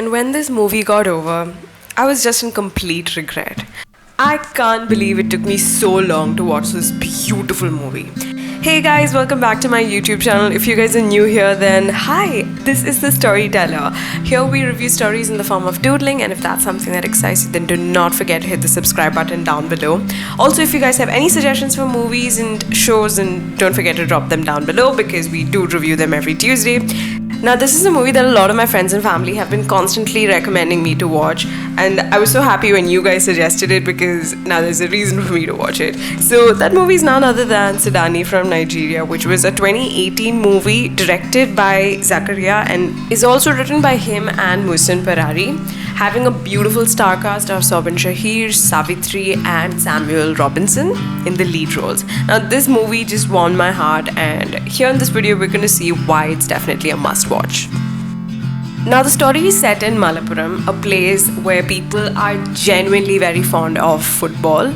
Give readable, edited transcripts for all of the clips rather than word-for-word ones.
And when this movie got over, I was just in complete regret. I can't believe it took me so long to watch this beautiful movie. Hey guys, welcome back to my YouTube channel. If you guys are new here, then hi, this is The Storyteller. Here we review stories in the form of doodling, and if that's something that excites you, then do not forget to hit the subscribe button down below. Also, if you guys have any suggestions for movies and shows, then don't forget to drop them down below because we do review them every Tuesday. Now, this is a movie that a lot of my friends and family have been constantly recommending me to watch, and I was so happy when you guys suggested it because now there's a reason for me to watch it. So that movie is none other than Sudani From Nigeria, which was a 2018 movie directed by Zakariya and is also written by him and Muhsin Parari, having a beautiful star cast of Soubin Shahir, Savitri and Samuel Robinson in the lead roles. Now, this movie just won my heart, and here in this video we're going to see why it's definitely a must watch. Now, the story is set in Malappuram, a place where people are genuinely very fond of football.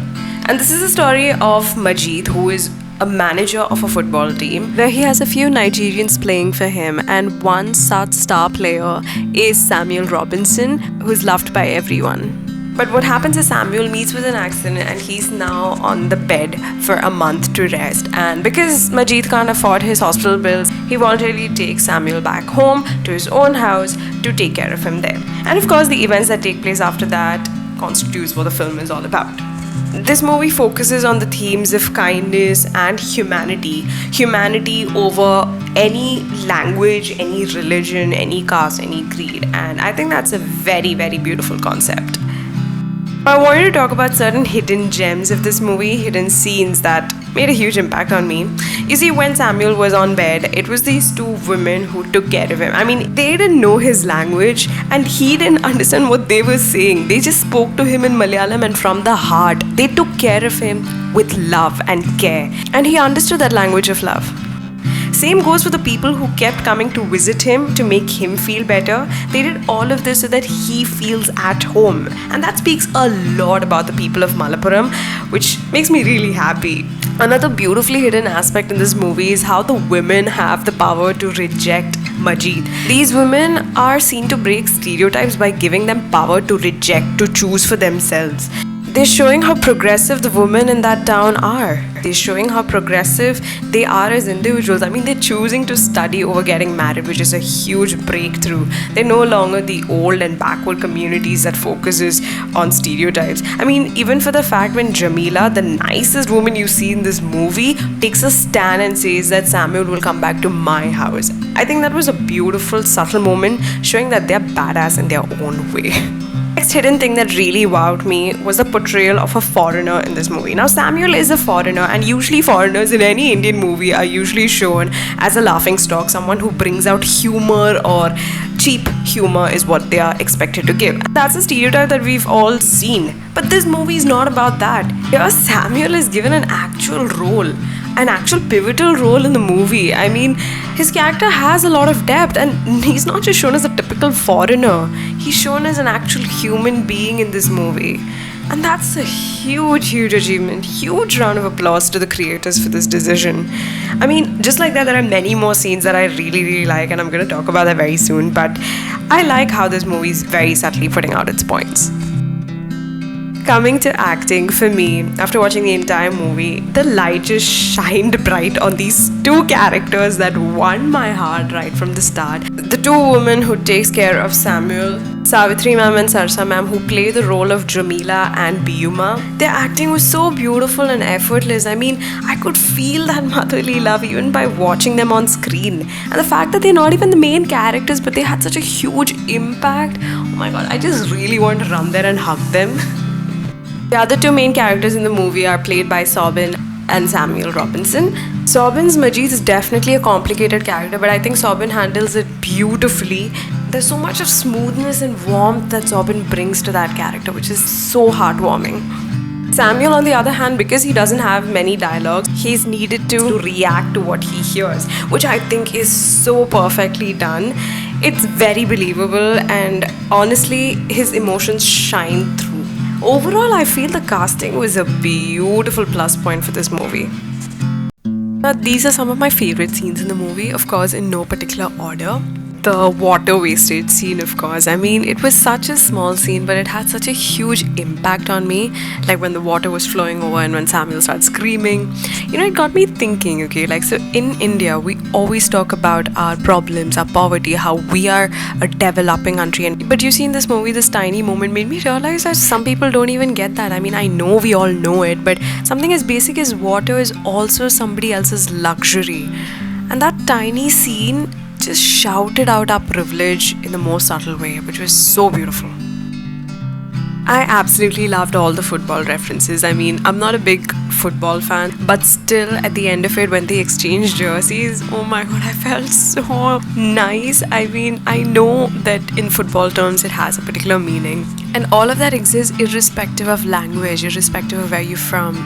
And this is a story of Majid, who is a manager of a football team, where he has a few Nigerians playing for him, and one such star player is Samuel Robinson, who is loved by everyone. But what happens is Samuel meets with an accident and he's now on the bed for a month to rest. And because Majid can't afford his hospital bills, he voluntarily takes Samuel back home to his own house to take care of him there. And of course, the events that take place after that constitutes what the film is all about. This movie focuses on the themes of kindness and humanity. Humanity over any language, any religion, any caste, any creed. And I think that's a very, very beautiful concept. I wanted to talk about certain hidden gems of this movie, hidden scenes that made a huge impact on me. You see, when Samuel was on bed, it was these two women who took care of him. I mean, they didn't know his language and he didn't understand what they were saying. They just spoke to him in Malayalam and from the heart. They took care of him with love and care. And he understood that language of love. Same goes for the people who kept coming to visit him to make him feel better. They did all of this so that he feels at home. And that speaks a lot about the people of Malappuram, which makes me really happy. Another beautifully hidden aspect in this movie is how the women have the power to reject Majid. These women are seen to break stereotypes by giving them power to reject, to choose for themselves. They're showing how progressive the women in that town are. They're showing how progressive they are as individuals. I mean, they're choosing to study over getting married, which is a huge breakthrough. They're no longer the old and backward communities that focuses on stereotypes. I mean, even for the fact when Jamila, the nicest woman you see in this movie, takes a stand and says that Samuel will come back to my house. I think that was a beautiful, subtle moment showing that they're badass in their own way. Next hidden thing that really wowed me was the portrayal of a foreigner in this movie. Now, Samuel is a foreigner, and usually foreigners in any Indian movie are usually shown as a laughing stock, someone who brings out humor or cheap humor is what they are expected to give. And that's a stereotype that we've all seen. But this movie is not about that. Here, Samuel is given an actual role, an actual pivotal role in the movie. I mean, his character has a lot of depth, and he's not just shown as a typical foreigner. He's shown as an actual human being in this movie. And that's a huge, huge achievement. Huge round of applause to the creators for this decision. I mean, just like that, there are many more scenes that I really, really like, and I'm going to talk about that very soon. But I like how this movie is very subtly putting out its points. Coming to acting, for me, after watching the entire movie, the light just shined bright on these two characters that won my heart right from the start. The two women who takes care of Samuel, Savitri ma'am and Sarsa ma'am, who play the role of Jamila and Byeeeee, their acting was so beautiful and effortless. I mean, I could feel that motherly love even by watching them on screen. And the fact that they're not even the main characters, but they had such a huge impact. Oh my god, I just really want to run there and hug them. The other two main characters in the movie are played by Soubin and Samuel Robinson. Soubin's Majid is definitely a complicated character, but I think Soubin handles it beautifully. There's so much of smoothness and warmth that Soubin brings to that character, which is so heartwarming. Samuel, on the other hand, because he doesn't have many dialogues, he's needed to react to what he hears, which I think is so perfectly done. It's very believable, and honestly, his emotions shine through. Overall, I feel the casting was a beautiful plus point for this movie. Now, these are some of my favorite scenes in the movie, of course, in no particular order. The water wastage scene, of course. I mean, it was such a small scene, but it had such a huge impact on me. Like when the water was flowing over and when Samuel started screaming. It got me thinking, okay, like, so in India, we always talk about our problems, our poverty, how we are a developing country. But you see, in this movie, this tiny moment made me realize that some people don't even get that. I mean, I know we all know it, but something as basic as water is also somebody else's luxury. And that tiny scene just shouted out our privilege in the most subtle way, which was so beautiful. I absolutely loved all the football references. I mean, I'm not a big football fan, but still, at the end of it, when they exchanged jerseys, oh my god, I felt so nice. I mean, I know that in football terms, it has a particular meaning, and all of that exists irrespective of language, irrespective of where you're from,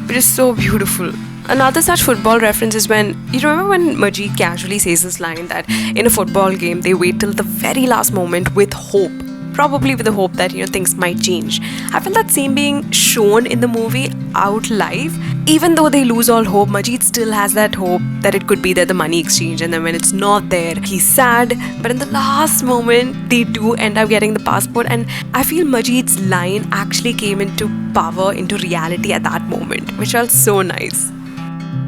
which is so beautiful. Another such football reference is when, you remember when Majid casually says this line that in a football game, they wait till the very last moment with hope. Probably with the hope that, things might change. I felt that same being shown in the movie out live. Even though they lose all hope, Majid still has that hope that it could be that the money exchange, and then when it's not there, he's sad. But in the last moment, they do end up getting the passport, and I feel Majid's line actually came into power, into reality at that moment, which felt so nice.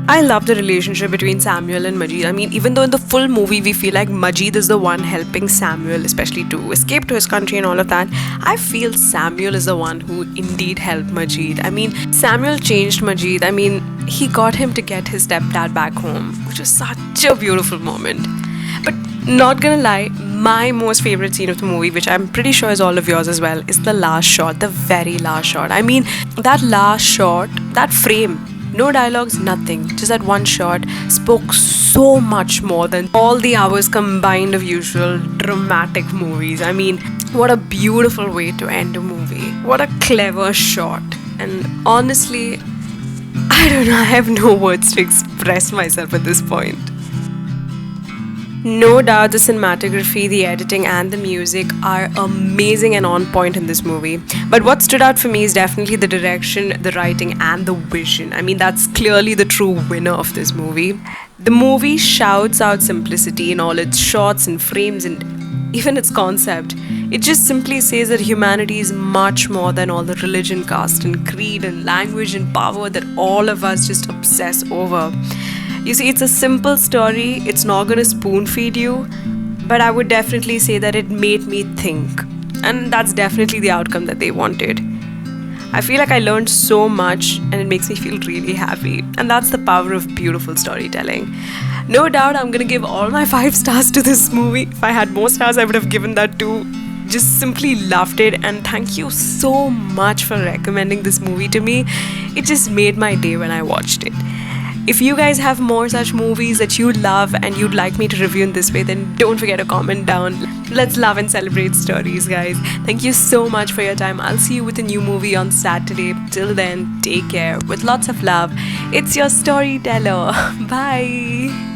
I love the relationship between Samuel and Majid. I mean, even though in the full movie we feel like Majid is the one helping Samuel, especially to escape to his country and all of that, I feel Samuel is the one who indeed helped Majid. I mean, Samuel changed Majid. I mean, he got him to get his stepdad back home, which was such a beautiful moment. But not gonna lie, my most favorite scene of the movie, which I'm pretty sure is all of yours as well, is the last shot, the very last shot. I mean, that last shot, that frame, no dialogues, nothing. Just that one shot spoke so much more than all the hours combined of usual dramatic movies. I mean, what a beautiful way to end a movie. What a clever shot. And honestly, I don't know, I have no words to express myself at this point. No doubt the cinematography, the editing, and the music are amazing and on point in this movie. But what stood out for me is definitely the direction, the writing, and the vision. I mean, that's clearly the true winner of this movie. The movie shouts out simplicity in all its shots and frames and even its concept. It just simply says that humanity is much more than all the religion, caste, and creed, and language and power that all of us just obsess over. You see, it's a simple story, it's not gonna spoon feed you, but I would definitely say that it made me think. And that's definitely the outcome that they wanted. I feel like I learned so much and it makes me feel really happy. And that's the power of beautiful storytelling. No doubt I'm gonna give all my 5 stars to this movie. If I had more stars, I would have given that too. Just simply loved it, and thank you so much for recommending this movie to me. It just made my day when I watched it. If you guys have more such movies that you love and you'd like me to review in this way, then don't forget to comment down. Let's love and celebrate stories, guys. Thank you so much for your time. I'll see you with a new movie on Saturday. Till then, take care. With lots of love, it's your storyteller. Bye.